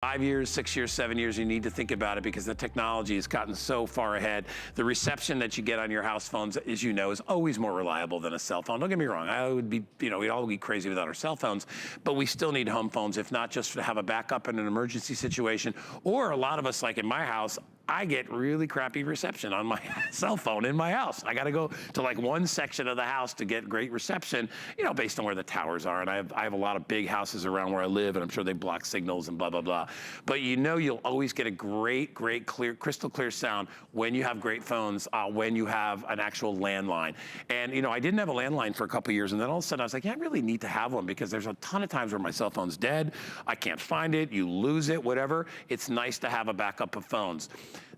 5 years, 6 years, 7 years, you need to think about it because the technology has gotten so far ahead. The reception that you get on your house phones, as you know, is always more reliable than a cell phone. Don't get me wrong, I would be, we'd all be crazy without our cell phones, but we still need home phones, if not just to have a backup in an emergency situation, or a lot of us, like in my house, I get really crappy reception on my cell phone in my house. I gotta go to like one section of the house to get great reception, based on where the towers are. And I have a lot of big houses around where I live, and I'm sure they block signals and blah, blah, blah. But you'll always get a great, clear, crystal clear sound when you have great phones, when you have an actual landline. And I didn't have a landline for a couple years, and then all of a sudden I was like, yeah, I really need to have one because there's a ton of times where my cell phone's dead, I can't find it, you lose it, whatever. It's nice to have a backup of phones.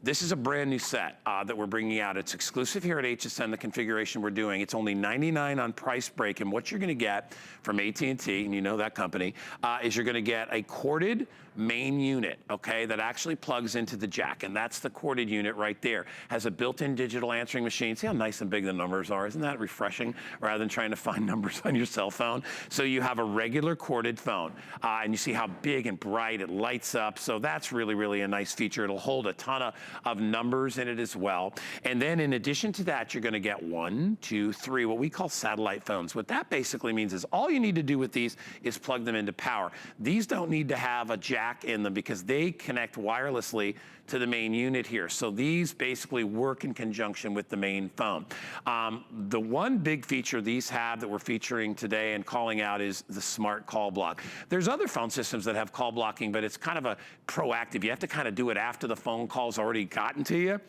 This is a brand new set that we're bringing out. It's exclusive here at HSN, the configuration we're doing. It's only $99 on price break, and what you're gonna get from AT&T, and you know that company, is you're gonna get a corded main unit, okay, that actually plugs into the jack, and that's the corded unit right there. Has a built-in digital answering machine. See how nice and big the numbers are? Isn't that refreshing, rather than trying to find numbers on your cell phone? So you have a regular corded phone, and you see how big and bright it lights up, so that's really, really a nice feature. It'll hold a ton of numbers in it as well. And then in addition to that, you're gonna get 1, 2, 3, what we call satellite phones. What that basically means is all you need to do with these is plug them into power. These don't need to have a jack in them because they connect wirelessly to the main unit here. So these basically work in conjunction with the main phone. The one big feature these have that we're featuring today and calling out is the smart call block. There's other phone systems that have call blocking, but it's kind of a proactive. You have to kind of do it after the phone call's already gotten to you.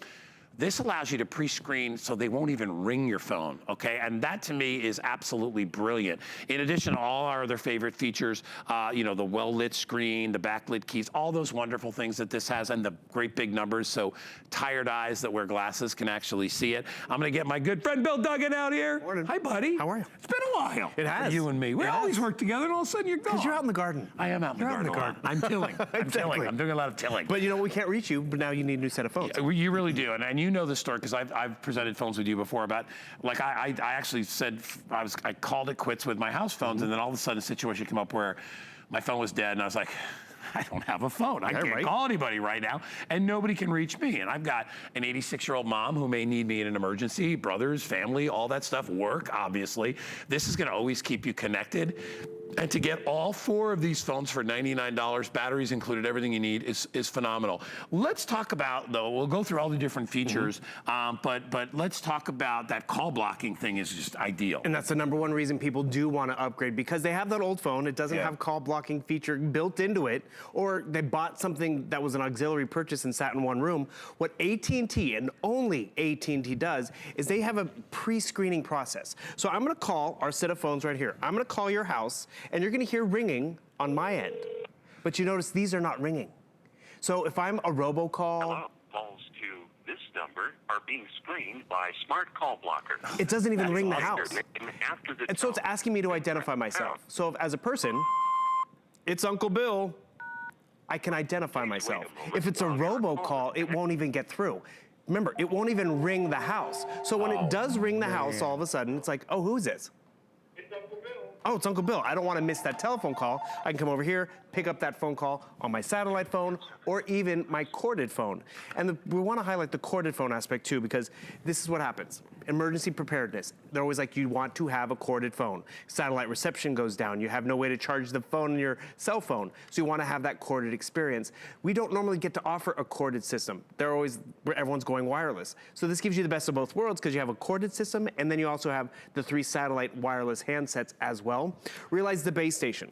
This allows you to pre-screen so they won't even ring your phone, okay? And that to me is absolutely brilliant. In addition to all our other favorite features, the well-lit screen, the backlit keys, all those wonderful things that this has, and the great big numbers so tired eyes that wear glasses can actually see it. I'm gonna get my good friend Bill Duggan out here. Morning. Hi, buddy. How are you? It's been a while. It has. You and me. We always work together, and all of a sudden you're gone. Because you're out in the garden. I am out in the garden. I'm tilling. I'm tilling. I'm doing a lot of tilling. But we can't reach you, but now you need a new set of phones. Yeah, you really do, and you know the story because I've presented phones with you before about, like I actually said, I called it quits with my house phones, and then all of a sudden a situation came up where my phone was dead, and I was like, I don't have a phone. I can't call anybody right now, and nobody can reach me. And I've got an 86-year-old mom who may need me in an emergency, brothers, family, all that stuff, work, obviously. This is gonna always keep you connected. And to get all 4 of these phones for $99, batteries included, everything you need is phenomenal. Let's talk about, though, we'll go through all the different features, but let's talk about that call blocking thing is just ideal. And that's the #1 reason people do want to upgrade, because they have that old phone, it doesn't have call blocking feature built into it, or they bought something that was an auxiliary purchase and sat in one room. What AT&T, and only AT&T does, is they have a pre-screening process. So I'm gonna call our set of phones right here. I'm gonna call your house, and you're gonna hear ringing on my end. But you notice these are not ringing. So if I'm a robocall. Hello, calls to this number are being screened by Smart Call Blocker. It doesn't even ring the house. After the And so it's asking me to identify myself. So if, as a person, it's Uncle Bill, I can identify myself. If it's a robocall, it won't even get through. Remember, it won't even ring the house. So when it does ring the house, all of a sudden, it's like, oh, who's this? Oh, it's Uncle Bill. I don't want to miss that telephone call. I can come over here, pick up that phone call on my satellite phone or even my corded phone. And we want to highlight the corded phone aspect too, because this is what happens. Emergency preparedness. They're always like, you want to have a corded phone. Satellite reception goes down. You have no way to charge the phone on your cell phone. So you want to have that corded experience. We don't normally get to offer a corded system. They're always, everyone's going wireless. So this gives you the best of both worlds because you have a corded system and then you also have the 3 satellite wireless handsets as well. Realize the base station.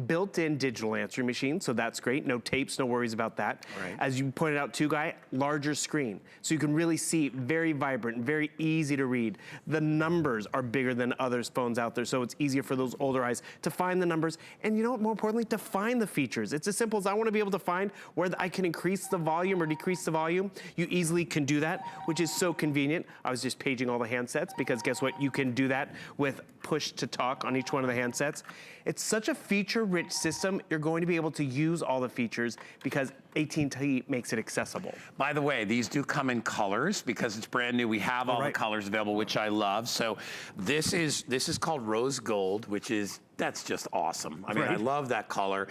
Built-in digital answering machine, so that's great. No tapes, no worries about that. Right. As you pointed out too, Guy, larger screen. So you can really see, very vibrant, very easy to read. The numbers are bigger than others phones out there, so it's easier for those older eyes to find the numbers. And you know what, more importantly, to find the features. It's as simple as I want to be able to find where I can increase the volume or decrease the volume. You easily can do that, which is so convenient. I was just paging all the handsets because guess what? You can do that with push to talk on each one of the handsets. It's such a feature-rich system. You're going to be able to use all the features because AT&T makes it accessible. By the way, these do come in colors because it's brand new. We have all the colors available, which I love. So this is called rose gold, which is That's just awesome. I mean, Right. I love that color.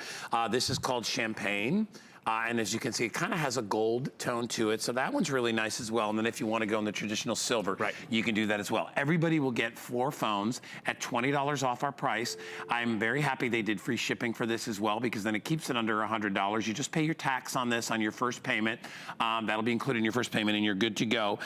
This is called Champagne. And as you can see, it kind of has a gold tone to it. So that one's really nice as well. And then if you want to go in the traditional silver, Right. you can do that as well. Everybody will get 4 phones at $20 off our price. I'm very happy they did free shipping for this as well, because then it keeps it under $100. You just pay your tax on this on your first payment. That'll be included in your first payment and you're good to go.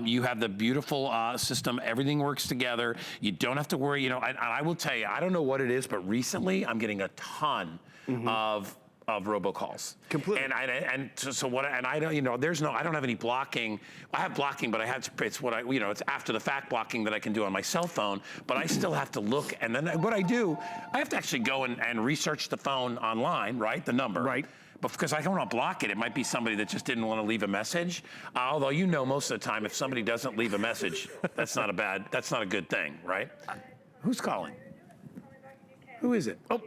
You have the beautiful system. Everything works together. You don't have to worry. You know, I will tell you, I don't know what it is, but recently I'm getting a ton of robocalls. Completely. And so what? And I don't, you know, I don't have any blocking. I have blocking, but it's what it's after the fact blocking that I can do on my cell phone. But I still have to look, and then what I do, I have to actually go and research the phone online, right? The number. Right. But because I don't want to block it, it might be somebody that just didn't want to leave a message. Although most of the time, if somebody doesn't leave a message, that's not a good thing, right? Who's calling? Who is it? Oh.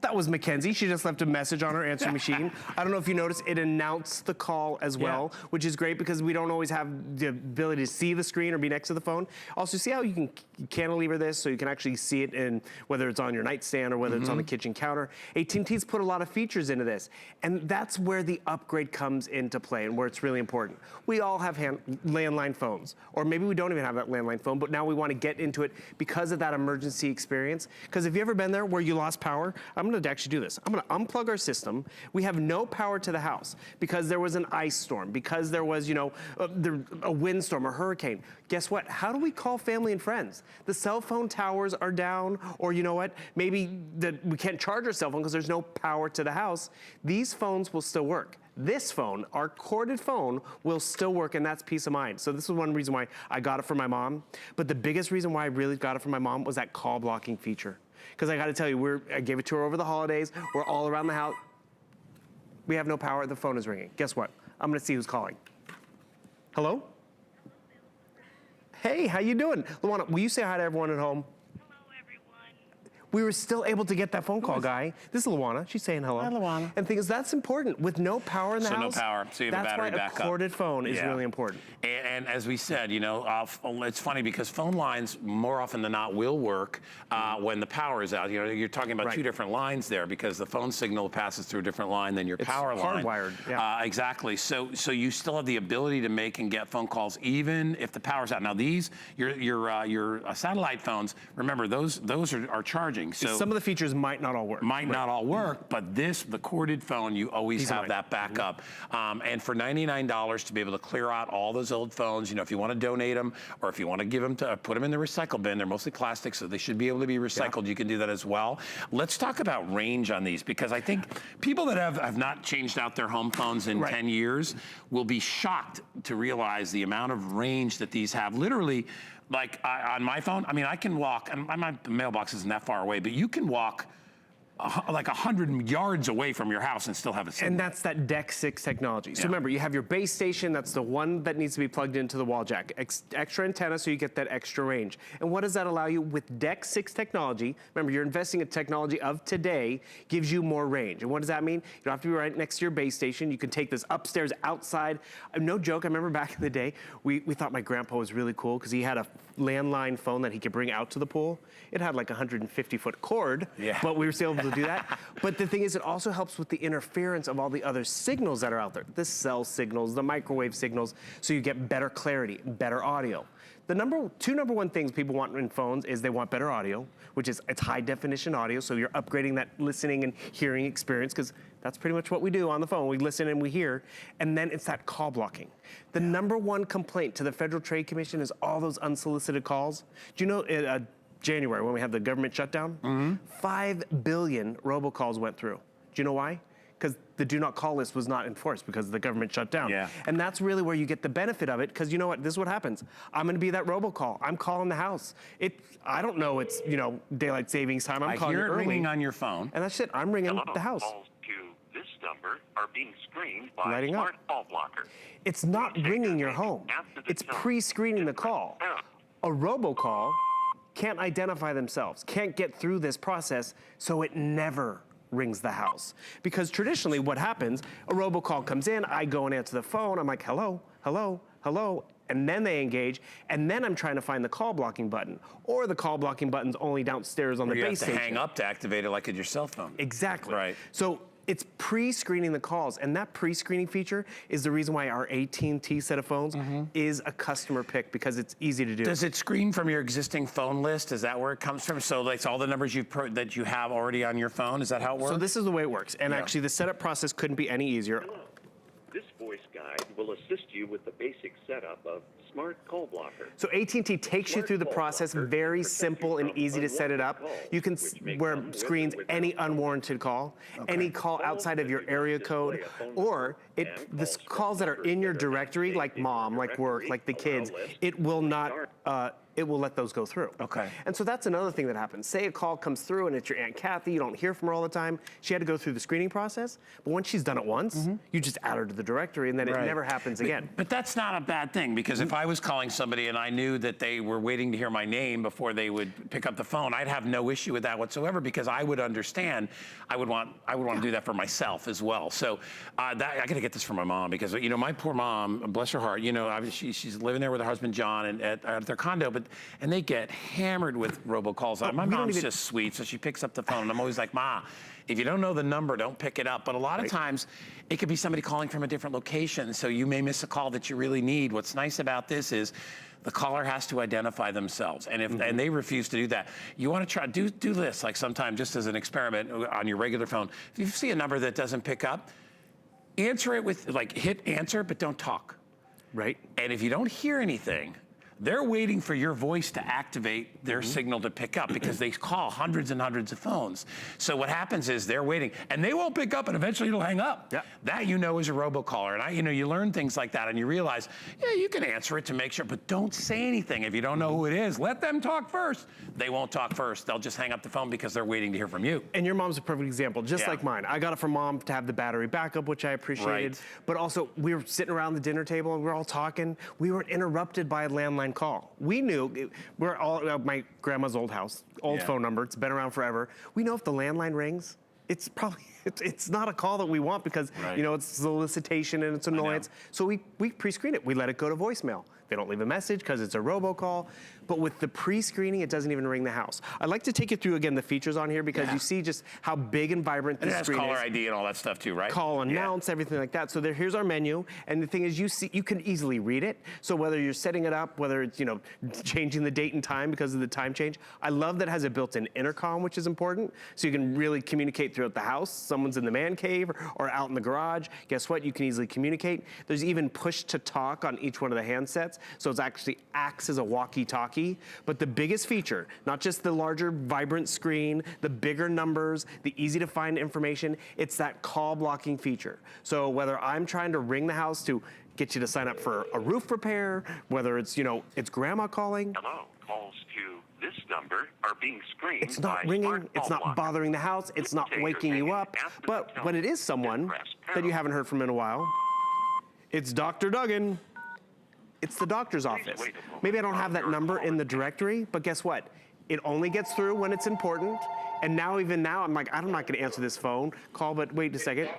That was Mackenzie. She just left a message on her answering machine. I don't know if you noticed, it announced the call as well, which is great because we don't always have the ability to see the screen or be next to the phone. Also, see how you can cantilever this so you can actually see it in whether it's on your nightstand or whether it's on the kitchen counter. AT&T's put a lot of features into this, and that's where the upgrade comes into play and where it's really important. We all have landline phones, or maybe we don't even have that landline phone, but now we want to get into it because of that emergency experience. Because have you ever been there where you lost power? I'm going to actually do this. I'm going to unplug our system. We have no power to the house because there was an ice storm, because there was, a windstorm or hurricane. Guess what? How do we call family and friends? The cell phone towers are down, or you know what? Maybe we can't charge our cell phone because there's no power to the house. These phones will still work. This phone, our corded phone, will still work, and that's peace of mind. So this is one reason why I got it for my mom. But the biggest reason why I really got it for my mom was that call blocking feature. Because I got to tell you, I gave it to her over the holidays. We're all around the house. We have no power. The phone is ringing. Guess what? I'm going to see who's calling. Hello? Hey, how you doing? Luana, will you say hi to everyone at home? We were still able to get that phone call, guy. This is Luana. She's saying hello. Hi, Luana. And the thing is, that's important. With no power in the house, no power, so you have a battery that's backup. why a corded phone is really important. And as we said, it's funny because phone lines more often than not will work when the power is out. You're talking about two different lines there because the phone signal passes through a different line than your power line. It's hardwired, yeah. Exactly. So you still have the ability to make and get phone calls even if the power's out. Now these, your satellite phones, remember those are charging. So some of the features might not all work. Not all work, but the corded phone, you always have that backup. And for $99 to be able to clear out all those old phones, if you want to donate them or if you want to give them put them in the recycle bin, they're mostly plastic, so they should be able to be recycled. You can do that as well. Let's talk about range on these because I think people that have not changed out their home phones in 10 years will be shocked to realize the amount of range that these have. Literally, like on my phone, I mean, I can walk, and my mailbox isn't that far away, but you can walk like 100 yards away from your house and still have a signal. And that's that DECT technology. So remember, you have your base station, that's the one that needs to be plugged into the wall jack. Extra antenna so you get that extra range. And what does that allow you with DECT technology? Remember, you're investing in technology of today, gives you more range. And what does that mean? You don't have to be right next to your base station. You can take this upstairs, outside. No joke, I remember back in the day, we thought my grandpa was really cool because he had a landline phone that he could bring out to the pool. It had like a 150-foot cord, but we were still able to do that. But the thing is, it also helps with the interference of all the other signals that are out there. The cell signals, the microwave signals, so you get better clarity, better audio. The number one things people want in phones is they want better audio, which is it's high definition audio, so you're upgrading that listening and hearing experience, because that's pretty much what we do on the phone. We listen and we hear. And then it's that call blocking. The number one complaint to the Federal Trade Commission is all those unsolicited calls. Do you know, January, when we had the government shutdown, 5 billion robocalls went through. Do you know why? Because the do not call list was not enforced because the government shut down. And that's really where you get the benefit of it, because you know what, this is what happens. I'm gonna be that robocall. I'm calling the house. I don't know it's, daylight savings time. I'm calling you early. I hear it ringing on your phone. And that's it, I'm ringing the house. Calls to this number are being screened by Smart Call Blocker. It's not ringing your home. It's pre-screening the call. A robocall can't identify themselves, can't get through this process, so it never rings the house. Because traditionally what happens, a robocall comes in, I go and answer the phone, I'm like, hello, hello, hello, and then they engage, and then I'm trying to find the call blocking button, or the call blocking button's only downstairs on the you base have to station. hang up to activate it like at your cell phone. Exactly. Right. So it's pre-screening the calls, and that pre-screening feature is the reason why our AT&T set of phones is a customer pick, because it's easy to do. Does it screen from your existing phone list? Is that where it comes from? So like all the numbers that you have already on your phone, is that how it works? So this is the way it works, and actually the setup process couldn't be any easier. Hello. This voice guide will assist you with the basic setup of Smart Call Blocker. So AT&T takes you through the process, very simple and easy to set it up. You can where it screens any unwarranted call, any call outside of your area code, or the calls that are in your directory, like mom, like work, like the kids, it will not. It will let those go through. Okay. And so that's another thing that happens. Say a call comes through and it's your Aunt Kathy, you don't hear from her all the time. She had to go through the screening process, but once she's done it once, you just add her to the directory, and then it never happens again. But that's not a bad thing, because if I was calling somebody and I knew that they were waiting to hear my name before they would pick up the phone, I'd have no issue with that whatsoever, because I would understand. I would want to do that for myself as well. So I got to get this for my mom, because my poor mom, bless her heart, she's living there with her husband John and at their condo, and they get hammered with robocalls. My mom's just sweet, so she picks up the phone, and I'm always like, Ma, if you don't know the number, don't pick it up. But a lot of times, it could be somebody calling from a different location, so you may miss a call that you really need. What's nice about this is the caller has to identify themselves, and if and they refuse to do that, you want to try do this, like sometime just as an experiment on your regular phone. If you see a number that doesn't pick up, answer it with, hit answer, but don't talk. Right. And if you don't hear anything, they're waiting for your voice to activate their signal to pick up, because they call hundreds and hundreds of phones. So what happens is they're waiting, and they won't pick up, and eventually it'll hang up. Yeah. That is a robocaller, and you learn things like that, and you realize, yeah, you can answer it to make sure, but don't say anything. If you don't know who it is, let them talk first. They won't talk first. They'll just hang up the phone because they're waiting to hear from you. And your mom's a perfect example, just like mine. I got it from mom to have the battery backup, which I appreciated. Right. But also, we were sitting around the dinner table and we're all talking. We were interrupted by a landline call. We knew, we're all my grandma's old house, old phone number. It's been around forever. We know if the landline rings, it's probably it's not a call that we want, because it's solicitation and it's annoyance. So we pre-screen it. We let it go to voicemail. They don't leave a message because it's a robocall. But with the pre-screening, it doesn't even ring the house. I'd like to take you through again the features on here, because you see just how big and vibrant this screen is. It has caller ID and all that stuff too, right? Call, announce, everything like that. So here's our menu, and the thing is, you can easily read it. So whether you're setting it up, whether it's changing the date and time because of the time change, I love that it has a built-in intercom, which is important. So you can really communicate throughout the house. Someone's in the man cave or out in the garage. Guess what? You can easily communicate. There's even push to talk on each one of the handsets, so it actually acts as a walkie-talkie. But the biggest feature, not just the larger, vibrant screen, the bigger numbers, the easy to find information, it's that call blocking feature. So whether I'm trying to ring the house to get you to sign up for a roof repair, whether it's, it's grandma calling. Hello. Calls to this number are being screened. It's not by ringing, Smart it's Call not Blocker. bothering the house, it's not waking you up. But when it is someone that you haven't heard from in a while, it's Dr. Duggan. It's the doctor's office. Maybe I don't have that number in the directory, but guess what? It only gets through when it's important. And even now, I'm like, I'm not gonna answer this phone call, but wait a second.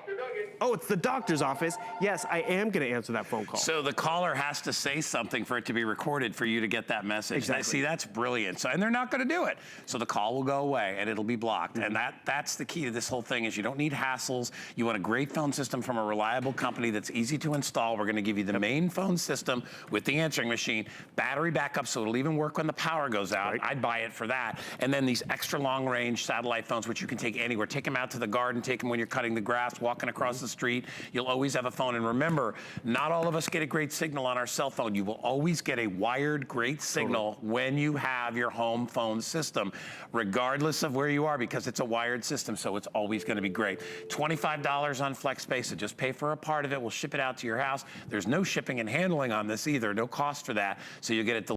Oh, it's the doctor's office. Yes, I am gonna answer that phone call. So the caller has to say something for it to be recorded for you to get that message. Exactly. See, that's brilliant. So, and they're not gonna do it. So the call will go away and it'll be blocked. And that's the key to this whole thing, is you don't need hassles. You want a great phone system from a reliable company that's easy to install. We're gonna give you the main phone system with the answering machine, battery backup, so it'll even work when the power goes out. Right. I'd buy it for that. And then these extra long range satellite phones, which you can take anywhere. Take them out to the garden, take them when you're cutting the grass, walking across the street. You'll always have a phone. And remember, not all of us get a great signal on our cell phone. You will always get a wired great signal when you have your home phone system, regardless of where you are, because it's a wired system, so it's always gonna be great. $25 on FlexPay, so just pay for a part of it. We'll ship it out to your house. There's no shipping and handling on this either, no cost for that, so you get it delivered.